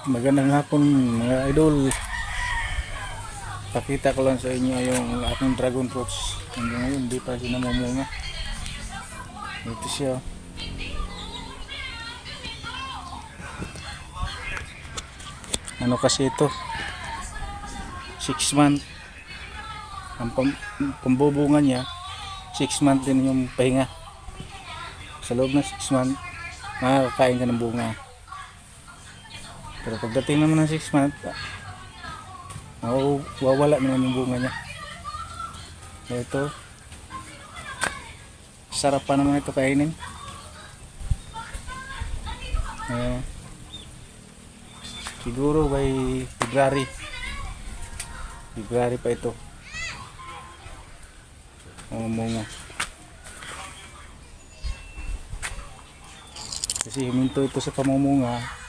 Magandang hapon mga idol. Pakita ko lang sa inyo yung aking dragon fruits. Hanggang ngayon hindi pa siya namumunga. Ito siya. Ano kasi ito? 6 month. Ang pambubunga niya 6 month din yung pahinga. Sa loob ng 6 month makakakain ka ng bunga. Pero pagdating naman ng 6 months, wawala naman yung bunga niya. So ito, sarap pa naman ito kainin. Siguro by February pa ito umunga. Kasi huminto ito sa pamumunga